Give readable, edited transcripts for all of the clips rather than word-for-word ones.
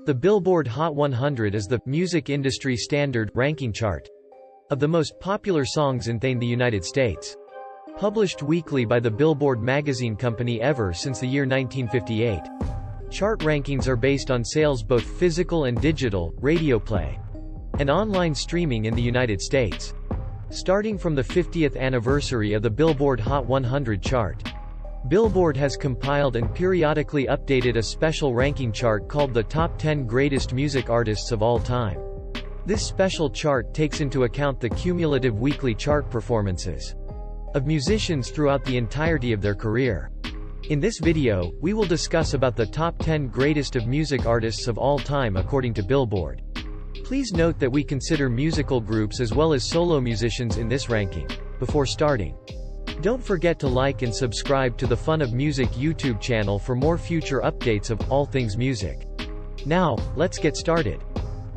The Billboard Hot 100 is the music industry standard ranking chart of the most popular songs in the United States. Published weekly by the Billboard magazine company ever since the year 1958. Chart rankings are based on sales both physical and digital, radio play, and online streaming in the United States. Starting from the 50th anniversary of the Billboard Hot 100 chart, Billboard has compiled and periodically updated a special ranking chart called the Top 10 Greatest Music Artists of All Time. This special chart takes into account the cumulative weekly chart performances of musicians throughout the entirety of their career. In this video, we will discuss about the top 10 greatest of music artists of all time according to Billboard. Please note that we consider musical groups as well as solo musicians in this ranking. Before starting, don't forget to like and subscribe to the Fun of Music YouTube channel for more future updates of all things music. Now, let's get started.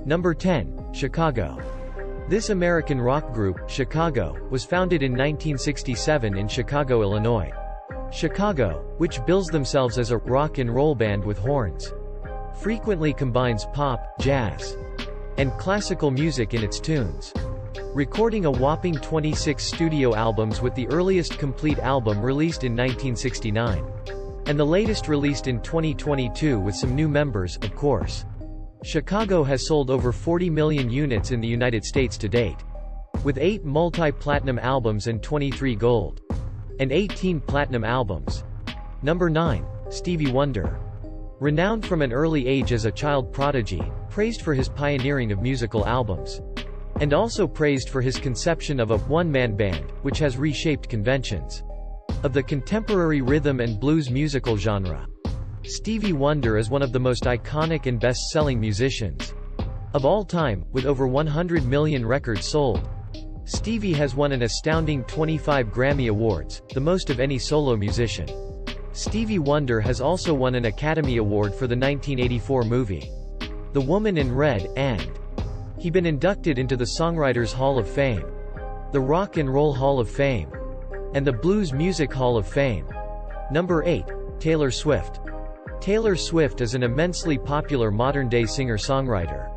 Number 10, Chicago. This American rock group, Chicago, was founded in 1967 in Chicago, Illinois. Chicago, which bills themselves as a rock and roll band with horns, frequently combines pop, jazz, and classical music in its tunes, recording a whopping 26 studio albums, with the earliest complete album released in 1969, and the latest released in 2022 with some new members, of course. Chicago has sold over 40 million units in the United States to date, with 8 multi-platinum albums and 23 gold and 18 platinum albums. Number 9, Stevie Wonder. Renowned from an early age as a child prodigy, praised for his pioneering of musical albums, and also praised for his conception of a one-man band, which has reshaped conventions of the contemporary rhythm and blues musical genre. Stevie Wonder is one of the most iconic and best-selling musicians of all time, with over 100 million records sold. Stevie has won an astounding 25 Grammy Awards, the most of any solo musician. Stevie Wonder has also won an Academy Award for the 1984 movie The Woman in Red, and he been inducted into the Songwriters Hall of Fame, the Rock and Roll Hall of Fame, and the Blues Music Hall of Fame. Number 8, Taylor Swift. Taylor Swift is an immensely popular modern-day singer-songwriter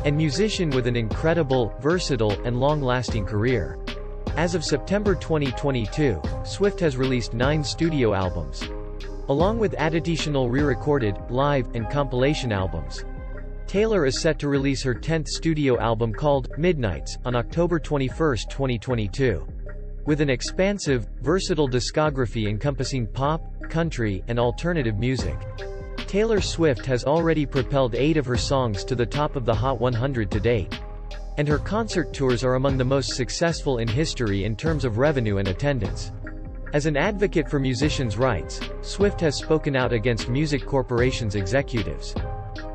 and musician with an incredible, versatile, and long-lasting career. As of September 2022, Swift has released 9 studio albums, along with additional re-recorded, live, and compilation albums. Taylor is set to release her 10th studio album called Midnights on October 21, 2022. With an expansive, versatile discography encompassing pop, country, and alternative music, Taylor Swift has already propelled 8 of her songs to the top of the Hot 100 to date, and her concert tours are among the most successful in history in terms of revenue and attendance. As an advocate for musicians' rights, Swift has spoken out against music corporations' executives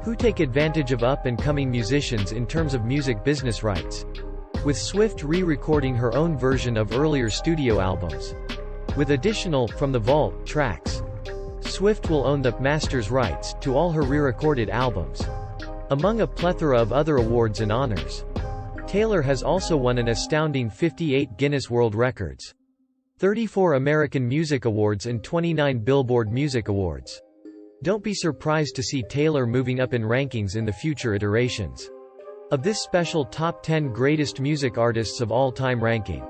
who take advantage of up-and-coming musicians in terms of music business rights, with Swift re-recording her own version of earlier studio albums with additional From the Vault tracks. Swift will own the master's rights to all her re-recorded albums, among a plethora of other awards and honors. Taylor has also won an astounding 58 Guinness World Records, 34 American Music Awards, and 29 Billboard Music Awards. Don't be surprised to see Taylor moving up in rankings in the future iterations of this special Top 10 Greatest Music Artists of All Time ranking.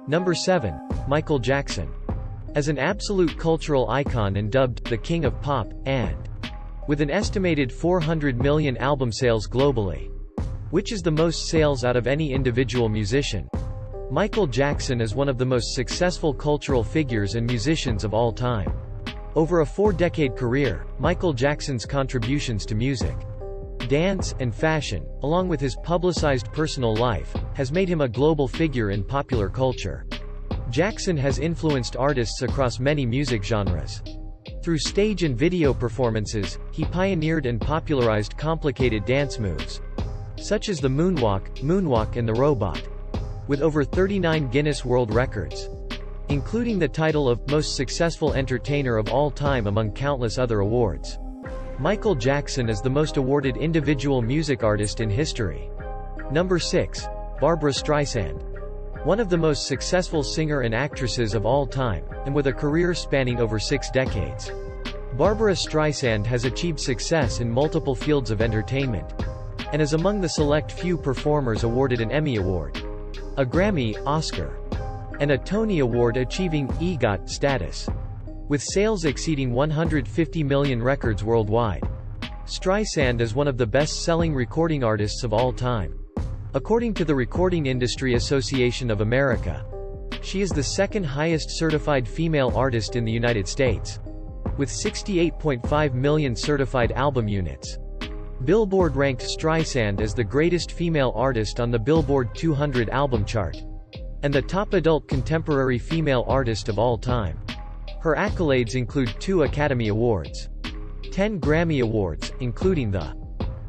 Number 7, Michael Jackson. As an absolute cultural icon and dubbed the King of Pop, and with an estimated 400 million album sales globally, which is the most sales out of any individual musician, Michael Jackson is one of the most successful cultural figures and musicians of all time. Over a 4-decade career, Michael Jackson's contributions to music, dance, and fashion, along with his publicized personal life, has made him a global figure in popular culture. Jackson has influenced artists across many music genres. Through stage and video performances, he pioneered and popularized complicated dance moves, such as the moonwalk, and the robot, with over 39 Guinness World Records, including the title of Most Successful Entertainer of All Time among countless other awards. Michael Jackson is the most awarded individual music artist in history. Number 6, Barbra Streisand. One of the most successful singer and actresses of all time, and with a career spanning over 6 decades. Barbra Streisand has achieved success in multiple fields of entertainment, and is among the select few performers awarded an Emmy Award, a Grammy, Oscar, and a Tony Award, achieving EGOT status, with sales exceeding 150 million records worldwide. Streisand is one of the best-selling recording artists of all time. According to the Recording Industry Association of America, she is the second highest certified female artist in the United States, with 68.5 million certified album units. Billboard ranked Streisand as the greatest female artist on the Billboard 200 album chart, and the top adult contemporary female artist of all time. Her accolades include 2 Academy Awards, 10 Grammy Awards, including the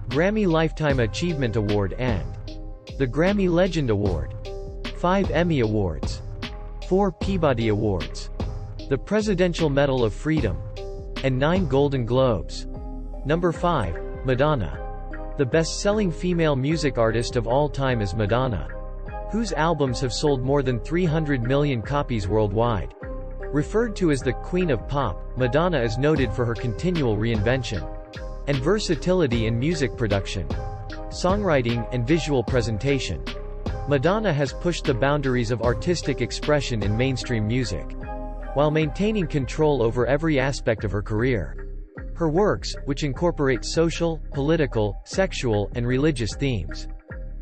Grammy Lifetime Achievement Award and the Grammy Legend Award, 5 Emmy Awards, 4 Peabody Awards, the Presidential Medal of Freedom, and 9 Golden Globes. Number 5. Madonna. The best-selling female music artist of all time is Madonna, whose albums have sold more than 300 million copies worldwide. Referred to as the Queen of Pop, Madonna is noted for her continual reinvention and versatility in music production, songwriting, and visual presentation. Madonna has pushed the boundaries of artistic expression in mainstream music, while maintaining control over every aspect of her career. Her works, which incorporate social, political, sexual, and religious themes,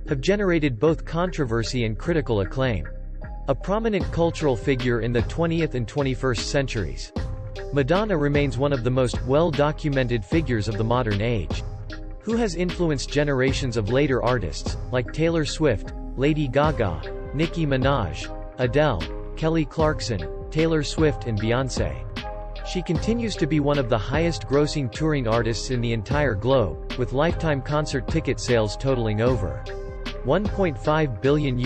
have generated both controversy and critical acclaim. A prominent cultural figure in the 20th and 21st centuries, Madonna remains one of the most well-documented figures of the modern age, who has influenced generations of later artists, like Taylor Swift, Lady Gaga, Nicki Minaj, Adele, Kelly Clarkson, Taylor Swift, and Beyoncé. She continues to be one of the highest-grossing touring artists in the entire globe, with lifetime concert ticket sales totaling over $1.5 billion.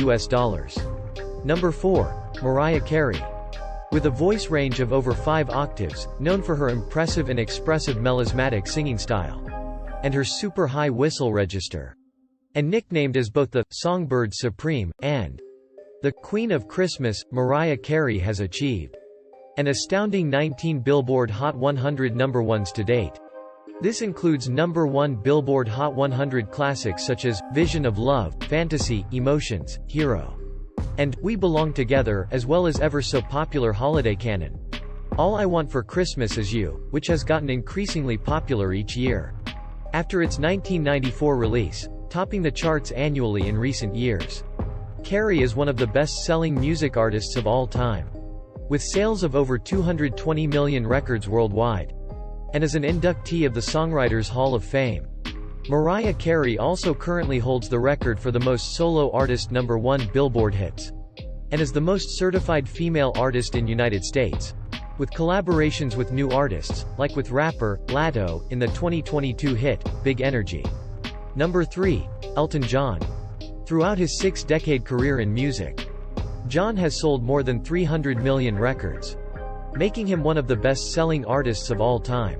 Number 4. Mariah Carey. With a voice range of over 5 octaves, known for her impressive and expressive melismatic singing style, and her super-high whistle register, and nicknamed as both the Songbird Supreme and the Queen of Christmas, Mariah Carey has achieved an astounding 19 Billboard Hot 100 number ones to date. This includes number 1 Billboard Hot 100 classics such as Vision of Love, Fantasy, Emotions, Hero, and We Belong Together, as well as ever so popular holiday canon, All I Want for Christmas Is You, which has gotten increasingly popular each year after its 1994 release, topping the charts annually in recent years. Carey is one of the best-selling music artists of all time, with sales of over 220 million records worldwide, and is an inductee of the Songwriters Hall of Fame. Mariah Carey also currently holds the record for the most solo artist number 1 Billboard hits, and is the most certified female artist in United States, with collaborations with new artists, like with rapper Latto in the 2022 hit Big Energy. Number 3. Elton John. Throughout his 6-decade career in music, John has sold more than 300 million records, making him one of the best-selling artists of all time.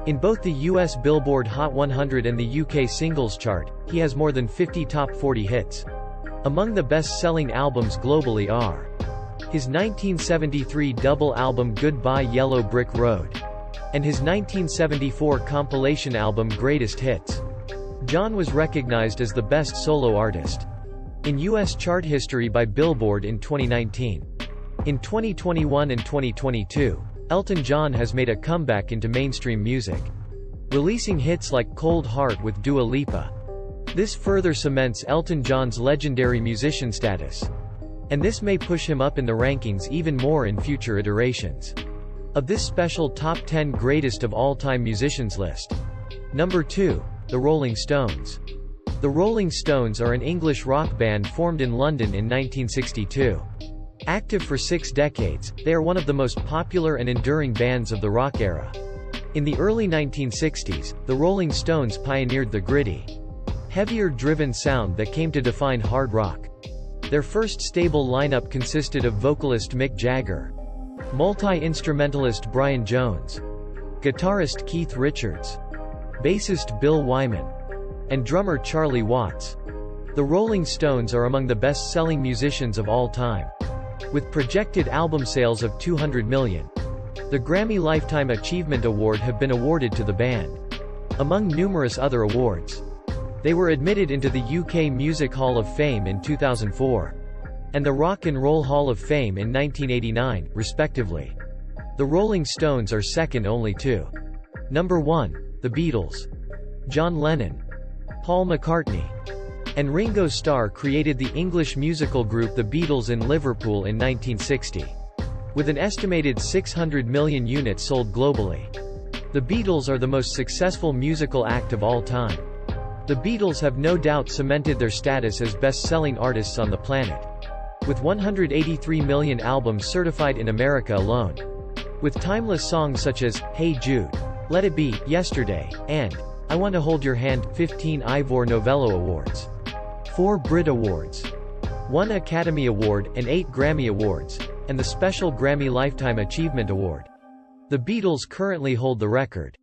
In both the US Billboard Hot 100 and the UK Singles Chart, he has more than 50 top 40 hits. Among the best-selling albums globally are his 1973 double album Goodbye Yellow Brick Road, and his 1974 compilation album Greatest Hits. John was recognized as the best solo artist in U.S. chart history by Billboard in 2019. In 2021 and 2022, Elton John has made a comeback into mainstream music, releasing hits like Cold Heart with Dua Lipa. This further cements Elton John's legendary musician status, and this may push him up in the rankings even more in future iterations of this special Top 10 Greatest of All-Time Musicians list. Number 2. The Rolling Stones. The Rolling Stones are an English rock band formed in London in 1962. Active for 6 decades, they are one of the most popular and enduring bands of the rock era. In the early 1960s, the Rolling Stones pioneered the gritty, heavier-driven sound that came to define hard rock. Their first stable lineup consisted of vocalist Mick Jagger, multi-instrumentalist Brian Jones, guitarist Keith Richards, bassist Bill Wyman, and drummer Charlie Watts. The Rolling Stones are among the best-selling musicians of all time, with projected album sales of 200 million. The Grammy Lifetime Achievement Award have been awarded to the band, among numerous other awards. They were admitted into the UK Music Hall of Fame in 2004, and the Rock and Roll Hall of Fame in 1989, respectively. The Rolling Stones are second only to Number 1, the Beatles. John Lennon, Paul McCartney, and Ringo Starr created the English musical group The Beatles in Liverpool in 1960. With an estimated 600 million units sold globally. The Beatles are the most successful musical act of all time. The Beatles have no doubt cemented their status as best-selling artists on the planet, with 183 million albums certified in America alone. With timeless songs such as Hey Jude, Let It Be, Yesterday, and I Want to Hold Your Hand, 15 Ivor Novello Awards, 4 Brit Awards, 1 Academy Award, and 8 Grammy Awards, and the special Grammy Lifetime Achievement Award. The Beatles currently hold the record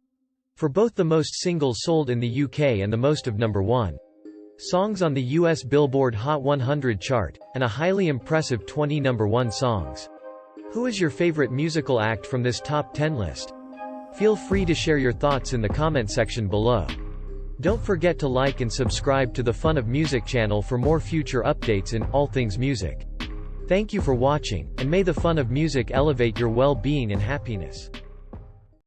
for both the most singles sold in the UK and the most of number 1 songs on the US Billboard Hot 100 chart, and a highly impressive 20 number 1 songs. Who is your favorite musical act from this top 10 list? Feel free to share your thoughts in the comment section below. Don't forget to like and subscribe to the Fun of Music channel for more future updates in all things music. Thank you for watching, and may the fun of music elevate your well-being and happiness.